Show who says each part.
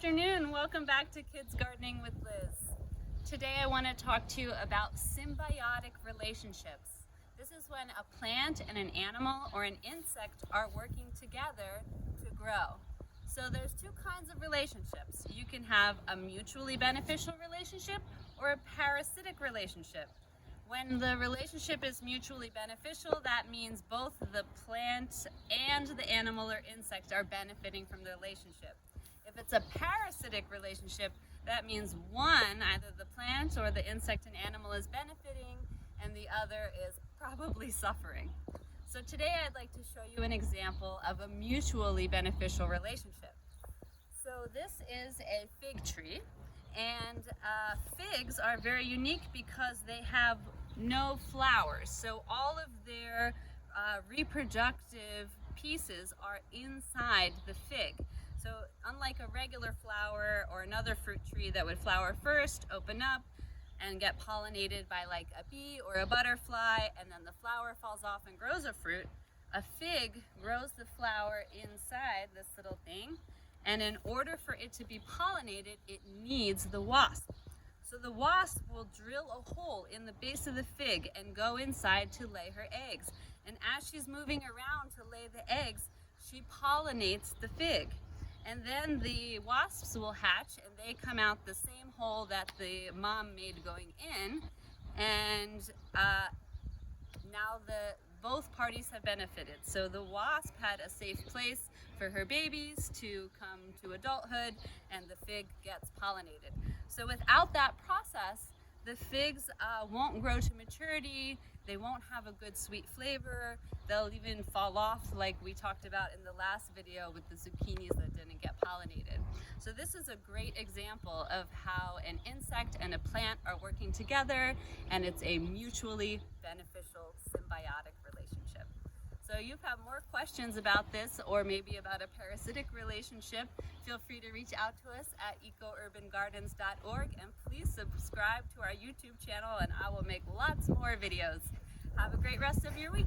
Speaker 1: afternoon. Welcome back to Kids Gardening with Liz. Today I want to talk to you about symbiotic relationships. This is when a plant and an animal or an insect are working together to grow. So there's two kinds of relationships. You can have a mutually beneficial relationship or a parasitic relationship. When the relationship is mutually beneficial, that means both the plant and the animal or insect are benefiting from the relationship. If it's a parasitic relationship, that means one, either the plant or the insect and animal is benefiting and the other is probably suffering. So today I'd like to show you an example of a mutually beneficial relationship. So this is a fig tree, and figs are very unique because they have no flowers. So all of their reproductive pieces are inside the fig. So unlike a regular flower or another fruit tree that would flower first, open up, and get pollinated by like a bee or a butterfly, and then the flower falls off and grows a fruit, a fig grows the flower inside this little thing, and in order for it to be pollinated, it needs the wasp. So the wasp will drill a hole in the base of the fig and go inside to lay her eggs. And as she's moving around to lay the eggs, she pollinates the fig. And then the wasps will hatch and they come out the same hole that the mom made going in. And now both parties have benefited. So the wasp had a safe place for her babies to come to adulthood, and the fig gets pollinated. So without that process, the figs won't grow to maturity, they won't have a good sweet flavor, they'll even fall off like we talked about in the last video with the zucchinis that didn't get pollinated. So this is a great example of how an insect and a plant are working together, and it's a mutually beneficial symbiotic relationship. So if you have more questions about this or maybe about a parasitic relationship, feel free to reach out to us at ecourban.gardens.org, and please subscribe to our YouTube channel and I will make lots more videos. Have a great rest of your week.